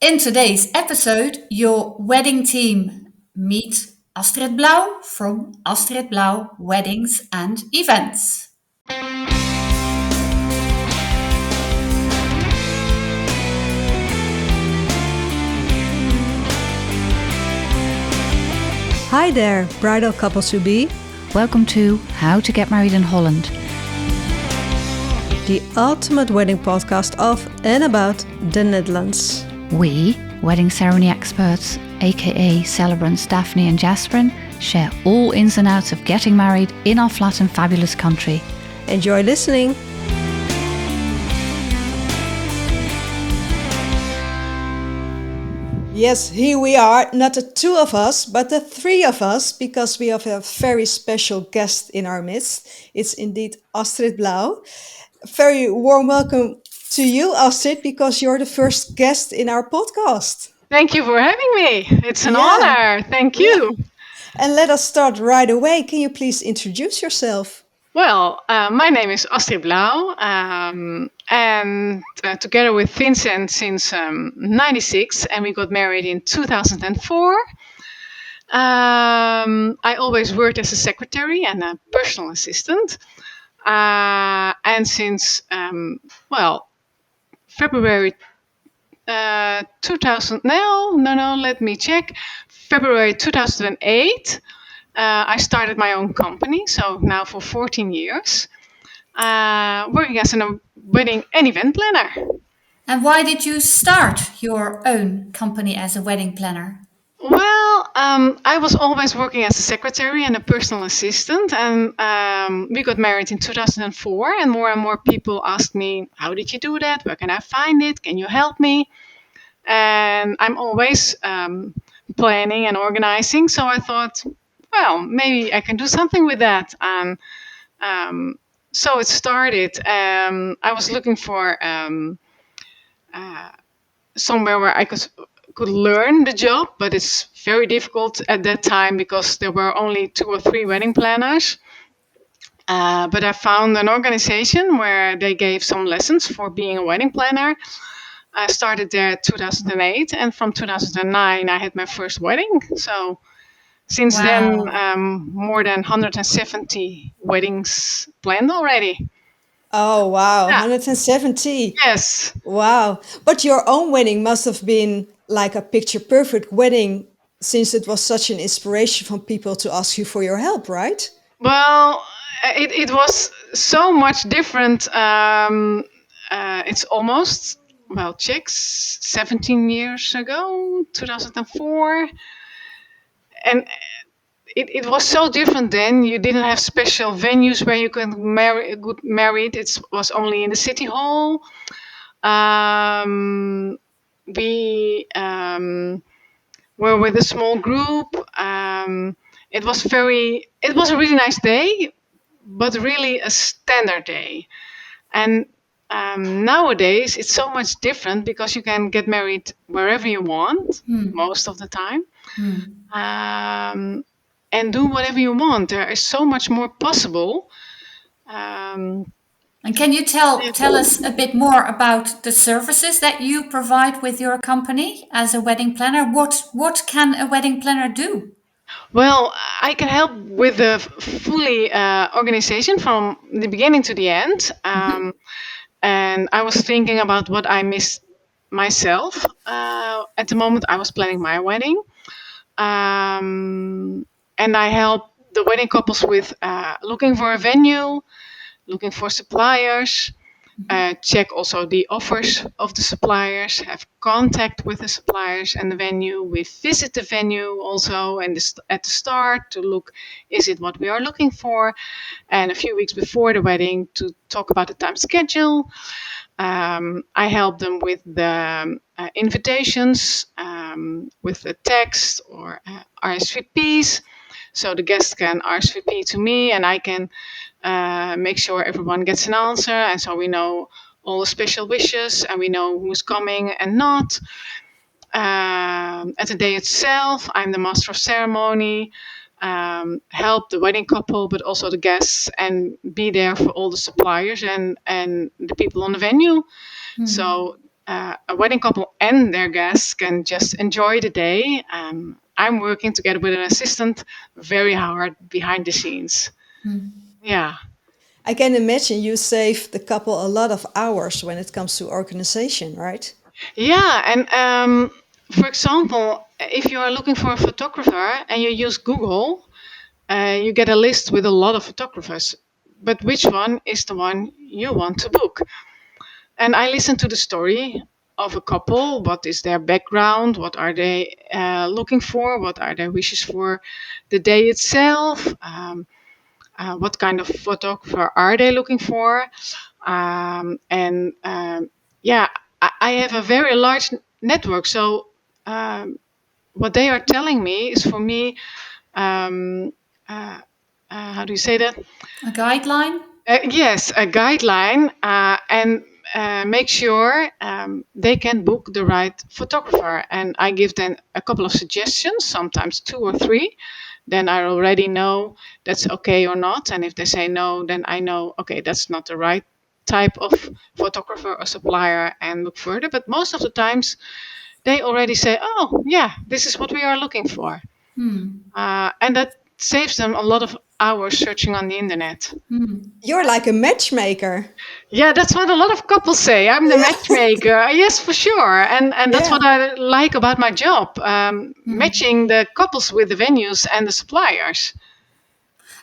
In today's episode, your wedding team meet Astrid Blaauw from Astrid Blaauw Weddings and Events. Hi there, bridal couples to be. Welcome to How to Get Married in Holland. The ultimate wedding podcast of and about the Netherlands. We, wedding ceremony experts, aka celebrants Daphne and Jasperin, share all ins and outs of getting married in our flat and fabulous country. Enjoy listening. Yes, here we are, not the two of us, but the three of us, because we have a very special guest in our midst. It's indeed Astrid Blaauw. Very warm welcome to you, Astrid, because you're the first guest in our podcast. Thank you for having me. It's an honor. Thank you. And let us start right away. Can you please introduce yourself? Well, my name is Astrid Blaauw, and together with Vincent since '96, and we got married in 2004. I always worked as a secretary and a personal assistant, and since February 2000. No. Let me check. February 2008. I started my own company, so now for 14 years, working as a wedding and event planner. And why did you start your own company as a wedding planner? Well, I was always working as a secretary and a personal assistant, and we got married in 2004, and more people asked me, how did you do that? Where can I find it? Can you help me? And I'm always planning and organizing, so I thought, well, maybe I can do something with that. And so it started. I was looking for somewhere where I could learn the job, but it's very difficult at that time because there were only 2 or 3 wedding planners. But I found an organization where they gave some lessons for being a wedding planner. I started there in 2008, and from 2009 I had my first wedding. So since then, more than 170 weddings planned already. Oh, wow. Yeah. 170. Yes. Wow. But your own wedding must have been like a picture perfect wedding, since it was such an inspiration from people to ask you for your help, right? Well, it was so much different. It's almost, check, 17 years ago, 2004. And it was so different then. You didn't have special venues where you could get married. It was only in the city hall. We were with a small group. It was a really nice day, but really a standard day. And nowadays it's so much different because you can get married wherever you want most of the time. And do whatever you want. There is so much more possible. And can you tell us a bit more about the services that you provide with your company as a wedding planner? What can a wedding planner do? Well, I can help with the fully organization from the beginning to the end. And I was thinking about what I missed myself. At the moment, I was planning my wedding. And I help the wedding couples with looking for a venue, looking for suppliers, check also the offers of the suppliers, have contact with the suppliers and the venue. We visit the venue also and at the start to look, is it what we are looking for? And a few weeks before the wedding to talk about the time schedule. I help them with the invitations, with the text or RSVPs. So the guests can RSVP to me and I can make sure everyone gets an answer. And so we know all the special wishes and we know who's coming and not. At the day itself, I'm the master of ceremony, help the wedding couple, but also the guests, and be there for all the suppliers and the people on the venue. So a wedding couple and their guests can just enjoy the day. I'm working together with an assistant very hard behind the scenes. Yeah. I can imagine you save the couple a lot of hours when it comes to organization, right? Yeah, and for example, if you are looking for a photographer and you use Google, you get a list with a lot of photographers. But which one is the one you want to book? And I listen to the story of a couple. What is their background? What are they looking for? What are their wishes for the day itself? What kind of photographer are they looking for? And yeah, I have a very large network. So what they are telling me is for me, um, how do you say that? A guideline? Yes, a guideline, and make sure they can book the right photographer. And I give them a couple of suggestions, sometimes 2 or 3. Then I already know that's okay or not. And if they say no, then I know, okay, that's not the right type of photographer or supplier, and look further. But most of the times they already say, oh, yeah, this is what we are looking for. And that saves them a lot of hours searching on the internet. You're like a matchmaker. Yeah, that's what a lot of couples say. I'm the matchmaker. Yes, for sure. And that's Yeah. what I like about my job, matching the couples with the venues and the suppliers.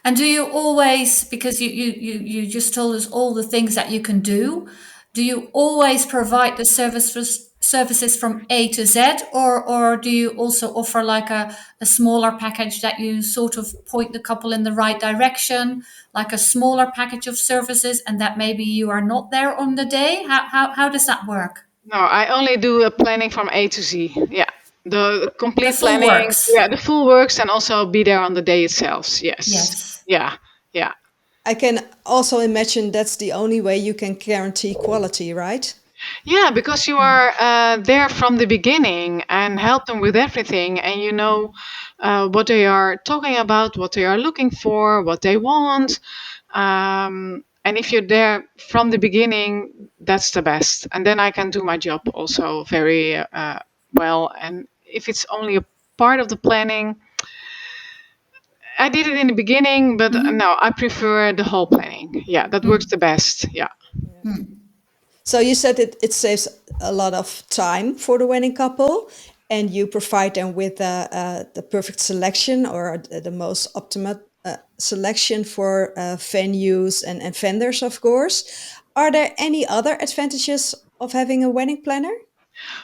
And do you always, because you just told us all the things that you can do you always provide the services from A to Z, or do you also offer like a smaller package that you sort of point the couple in the right direction, like a smaller package of services, and that maybe you are not there on the day? How does that work? No, I only do a planning from A to Z. Yeah. The The complete full planning. works. Yeah, the full works, and also be there on the day itself. Yes. Yes. Yeah. Yeah. I can also imagine that's the only way you can guarantee quality, right? Yeah, because you are there from the beginning and help them with everything, and you know what they are talking about, what they are looking for, what they want. And if you're there from the beginning, that's the best. And then I can do my job also very well. And if it's only a part of the planning, I did it in the beginning, but no, I prefer the whole planning. Yeah, that works the best. Yeah. So you said it saves a lot of time for the wedding couple, and you provide them with the perfect selection, or the most optimal selection for venues and vendors, of course. Are there any other advantages of having a wedding planner?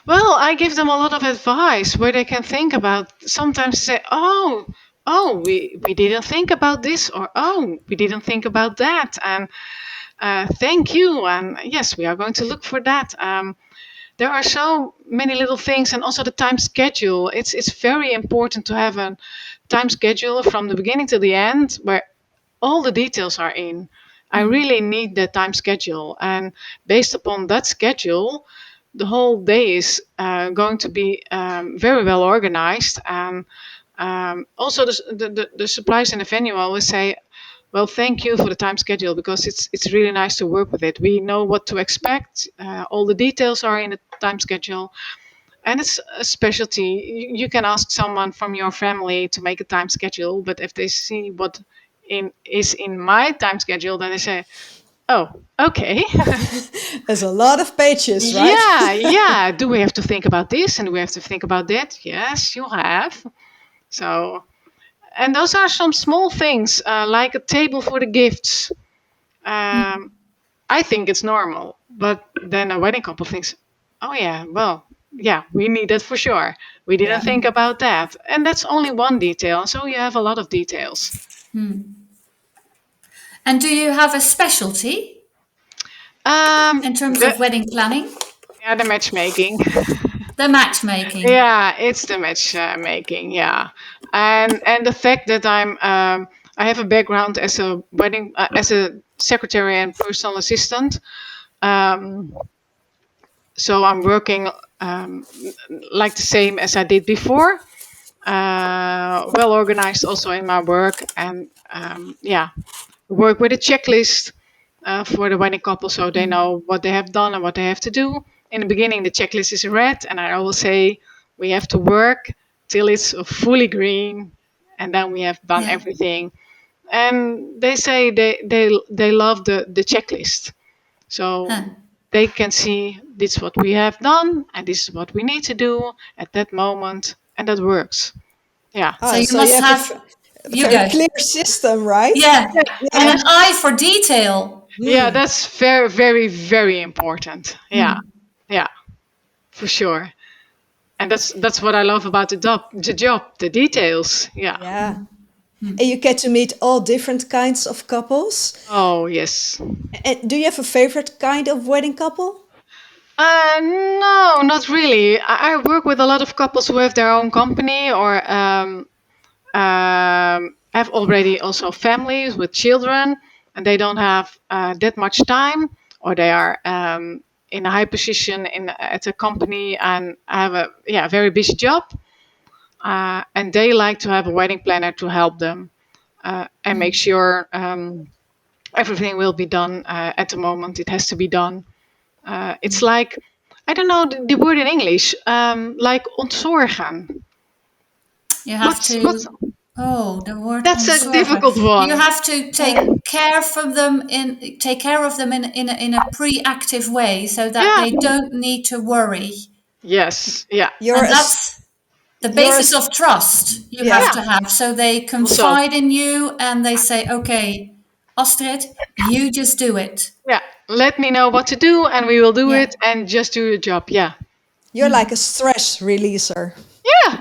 Well, I give them a lot of advice where they can think about. Sometimes say, "Oh, we didn't think about this," or "Oh, we didn't think about that," and thank you. And yes, we are going to look for that. There are so many little things, and also the time schedule. It's very important to have a time schedule from the beginning to the end where all the details are in. I really need the time schedule, and based upon that schedule, the whole day is going to be very well organized. And also, the suppliers in the venue always say, "Well, thank you for the time schedule because it's really nice to work with it. We know what to expect. All the details are in the time schedule." And it's a specialty. You can ask someone from your family to make a time schedule, but if they see what is in my time schedule, then they say, "Oh, okay." There's a lot of pages, right? Yeah, yeah. Do we have to think about this and do we have to think about that? Yes, you have. So, and those are some small things, like a table for the gifts. Um, I think it's normal, but then a wedding couple thinks, "Oh yeah, well, yeah, we need that for sure. We didn't Yeah. think about that," and that's only one detail. So you have a lot of details. And do you have a specialty in terms The, of wedding planning? yeah, the matchmaking. The matchmaking. Yeah, it's the matchmaking. Yeah, and the fact that I have a background as a wedding as a secretary and personal assistant. Um, so I'm working like the same as I did before. Well organized also in my work, and yeah, work with a checklist for the wedding couple so they know what they have done and what they have to do in the beginning the checklist is red, and I always say we have to work till it's fully green, and then we have done Yeah. everything. And they say they love the checklist, so Huh. they can see this is what we have done and this is what we need to do at that moment, and that works. Yeah. So Ah, you so you must have have, a you very go. clear system, right? Yeah. And Yeah. an eye for detail. Yeah, Hmm. that's very, very, very important. Yeah. Hmm. Yeah, for sure. And that's what I love about the job, the details. Yeah. Yeah. And you get to meet all different kinds of couples. Oh, yes. And do you have a favorite kind of wedding couple? No, not really. I work with a lot of couples who have their own company or have already also families with children, and they don't have that much time, or they are in a high position at a company and have a very busy job, and they like to have a wedding planner to help them and make sure everything will be done at the moment it has to be done. It's like, I don't know the word in English, like ontzorgen. You have What's to, oh, the word That's a ontzorgen. difficult You one. have to take care of them in a pre-active way so that Yeah. they don't need to worry. Yes. Yeah. You're And a, s- that's the you're a, basis s- of trust you have yeah, to Yeah. have. So they Also, confide in you and they say, okay, Astrid, you just do it. yeah. Let me know what to do, and we will do Yeah. it, and just do your job. Yeah. you're like a stress releaser. Yeah.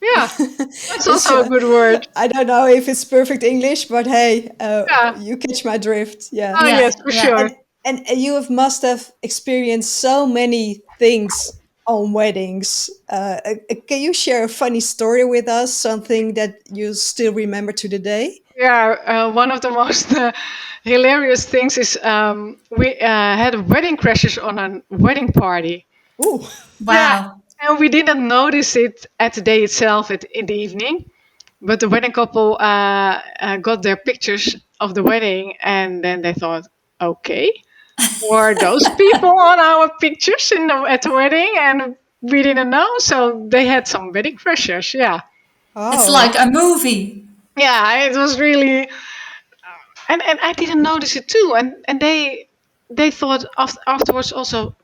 Yeah. That's It's also a good word. I don't know if it's perfect English, but hey, Yeah. you catch my drift. Yeah. Oh Yeah. yes, for Yeah. sure. And you must have experienced so many things on weddings. Can you share a funny story with us? Something that you still remember to the day? Yeah. One of the most hilarious things is we had wedding crashes on a wedding party. Ooh. Yeah, Wow. and we didn't notice it at the day itself in the evening. But the wedding couple got their pictures of the wedding, and then they thought, okay, were those people on our pictures at the wedding? And we didn't know, so they had some wedding crashers. Yeah, It's Oh. like a movie. yeah, it was really, and I didn't notice it too, and they thought afterwards also,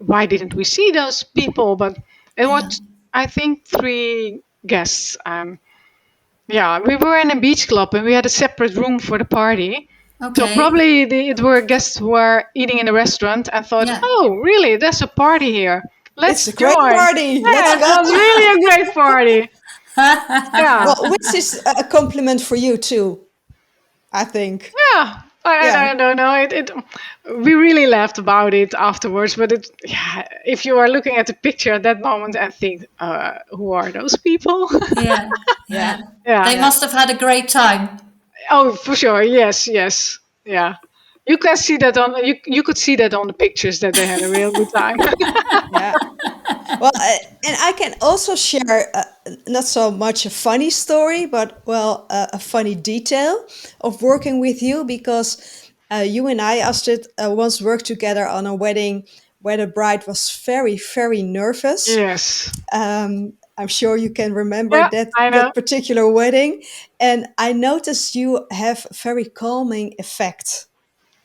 why didn't we see those people? But it Yeah. was, I think, three guests. Yeah, we were in a beach club and we had a separate room for the party. So Okay. probably it were guests who were eating in a restaurant and thought, Yeah. oh, really? There's a party here. It's Let's a great join. party. Yeah, Let's it go. was really a great party. Yeah, Well, which is a compliment for you too, I think. yeah. Yeah. I don't know. We really laughed about it afterwards. But yeah, if you are looking at the picture at that moment and think, who are those people? Yeah. Yeah. Yeah. Yeah. They Yeah. must have had a great time. Oh, for sure. Yes, yes. Yeah. You can see that you could see that on the pictures that they had a real good time. Yeah. Well, and I can also share not so much a funny story, but well, a funny detail of working with you because you and I, Astrid, once worked together on a wedding where the bride was very, very nervous. Yes. I'm sure you can remember Yeah, I know. that particular wedding, and I noticed you have very calming effect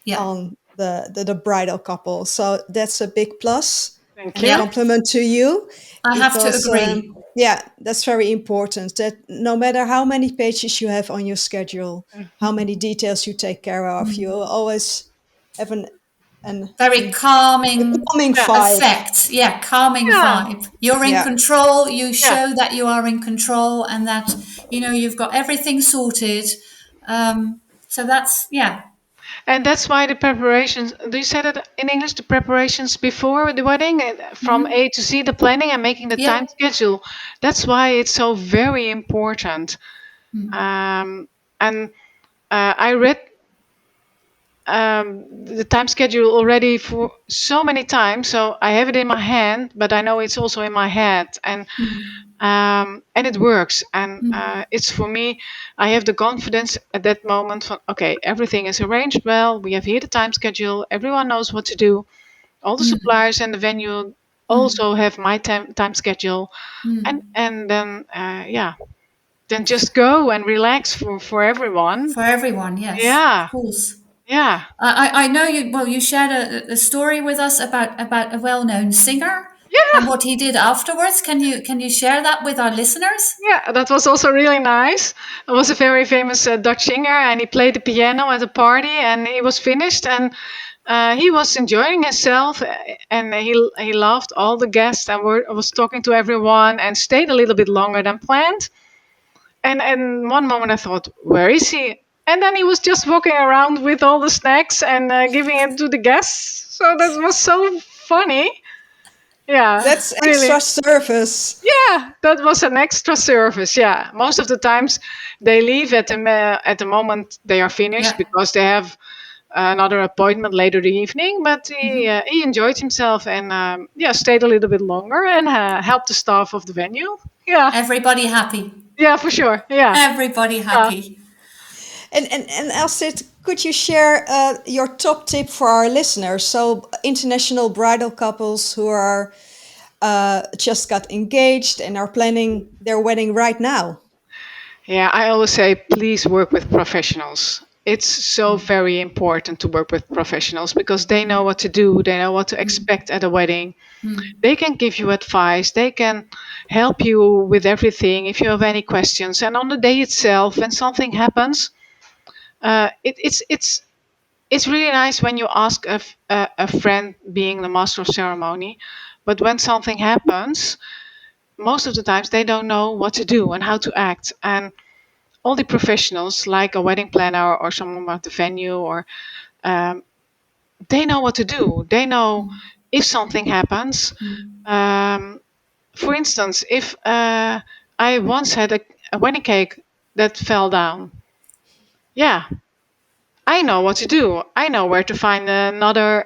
Yeah. on the bridal couple. So that's a big plus Thank and a you. Yeah. compliment to you I have to because, agree. yeah, that's very important. That no matter how many pages you have on your schedule, how many details you take care of, you will always have Very a calming calming Yeah. vibe. effect. Yeah, calming Yeah. vibe. You're in Yeah, control. You Yeah. show that you are in control and that, you've got everything sorted. So that's, yeah. And that's why the preparations, do you say that in English? The preparations before the wedding, from A to Z, the planning and making the Yeah. time schedule. That's why it's so very important. And I read the time schedule already for so many times, so I have it in my hand, but I know it's also in my head, and it works. And it's for me, I have the confidence at that moment. Okay, everything is arranged well. We have here the time schedule. Everyone knows what to do. All the suppliers and the venue also have my time schedule, and then then just go and relax for everyone. For everyone, yes, of Yeah, course. yeah, I know you. Well, you shared a story with us about a well-known singer and yeah, what he did afterwards. Can you share that with our listeners? yeah. That was also really nice. It was a very famous Dutch singer, and he played the piano at a party, and he was finished, and he was enjoying himself, and he loved all the guests, and was talking to everyone, and stayed a little bit longer than planned. And one moment I thought, where is he? And then he was just walking around with all the snacks and giving it to the guests. So that was so funny. Yeah, That's really. extra service. Yeah, that was an extra service. Yeah, most of the times they leave at the moment they are finished Yeah, because they have another appointment later the evening. But he enjoyed himself and stayed a little bit longer and helped the staff of the venue. Yeah, everybody happy. yeah, for sure. Yeah, Everybody yeah. happy. And Astrid, could you share your top tip for our listeners? So, international bridal couples who are just got engaged and are planning their wedding right now. Yeah, I always say please work with professionals. It's so very important to work with professionals because they know what to do, they know what to expect at a wedding. They can give you advice, they can help you with everything if you have any questions. And on the day itself, when something happens, it's really nice when you ask a friend being the master of ceremony. But when something happens, most of the times they don't know what to do and how to act. And all the professionals, like a wedding planner or someone at the venue, or um, they know what to do. They know if something happens. Um, for instance, if I once had a wedding cake that fell down, yeah, I know what to do. I know where to find another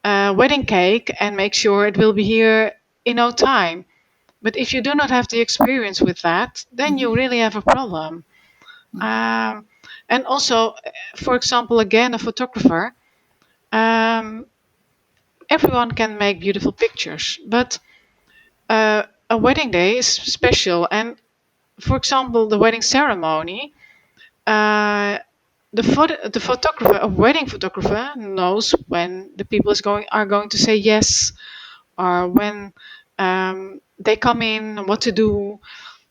wedding cake and make sure it will be here in no time. But if you do not have the experience with that, then you really have a problem. Um, and also, for example, again, a photographer, um, everyone can make beautiful pictures, but a wedding day is special. And for example, the wedding ceremony, uh, the photographer, a wedding photographer, knows when the people are going to say yes, or when they come in, what to do,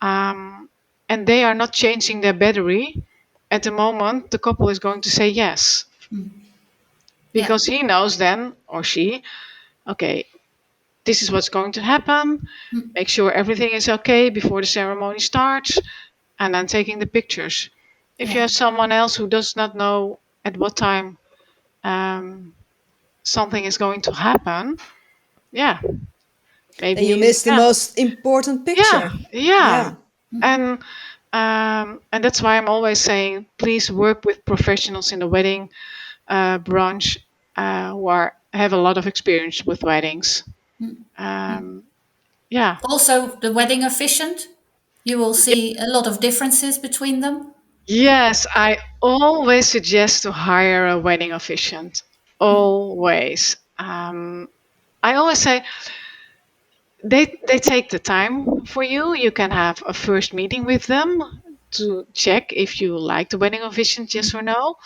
and they are not changing their battery at the moment the couple is going to say yes, Yeah, because he knows then, or she, okay, this is what's going to happen. Make sure everything is okay before the ceremony starts, and then taking the pictures. If you yeah, have someone else who does not know at what time um, something is going to happen, yeah, Then you maybe, miss the most important yeah, picture. yeah, Yeah. and and that's why I'm always saying, please work with professionals in the wedding branch who have a lot of experience with weddings. Um, yeah. also the wedding officiant. You will see a lot of differences between them. Yes, I always suggest to hire a wedding officiant. Always. I always say they take the time for you. You can have a first meeting with them to check if you like the wedding officiant, yes or no.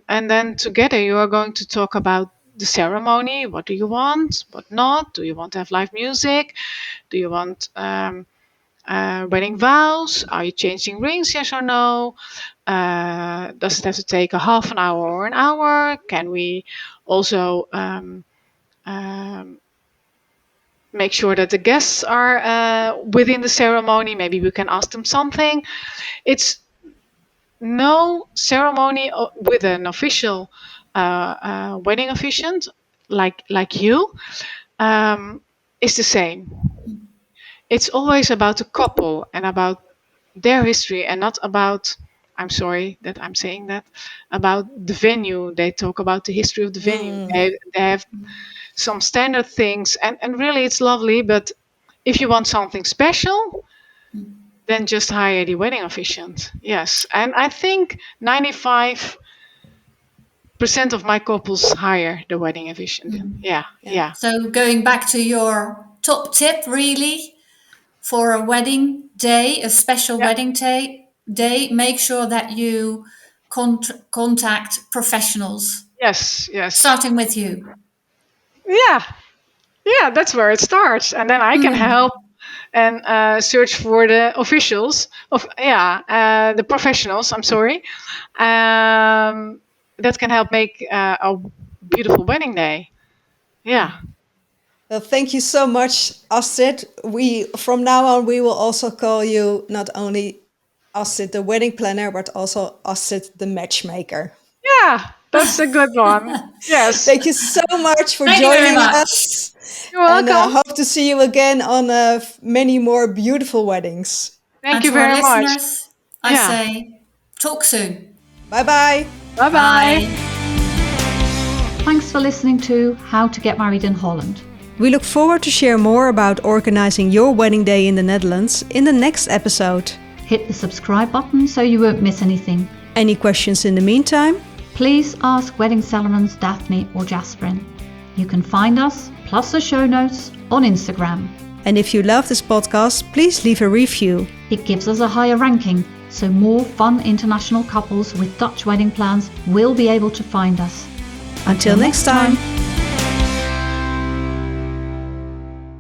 And then together you are going to talk about the ceremony. What do you want? What not? Do you want to have live music? Do you want wedding vows? Are you changing rings? Yes or no? Does it have to take a half an hour or an hour? Can we also um, make sure that the guests are within the ceremony? Maybe we can ask them something. It's no ceremony with an official wedding officiant like you um, is the same. It's always about the couple and about their history and not about, I'm sorry that I'm saying that, about the venue. They talk about the history of the venue. They have some standard things, and really it's lovely, but if you want something special, then just hire the wedding officiant. Yes. And I think 95 percent of my couples hire the wedding officiant. Yeah. So going back to your top tip, really, for a wedding day, a special Yeah. wedding day, make sure that you contact professionals, Yes. starting with you. Yeah. Yeah, that's where it starts. And then I can help and search for the officials the professionals. I'm sorry, that can help make a beautiful wedding day. Yeah, Well, thank you so much, Astrid. From now on, we will also call you not only Astrid the wedding planner, but also Astrid the matchmaker. yeah, that's a good one. Yes, Thank you so much for Thank you very joining much. us. you're And welcome. hope to see you again on many more beautiful weddings. Thank And you to our very much. listeners, I Yeah, say, talk soon. Bye bye. bye bye. Bye. Thanks for listening to How to Get Married in Holland. We look forward to share more about organizing your wedding day in the Netherlands in the next episode. Hit the subscribe button so you won't miss anything. Any questions in the meantime? Please ask wedding celebrants Daphne or Jasperin. You can find us, plus the show notes, on Instagram. And if you love this podcast, please leave a review. It gives us a higher ranking, so more fun international couples with Dutch wedding plans will be able to find us. Until next time.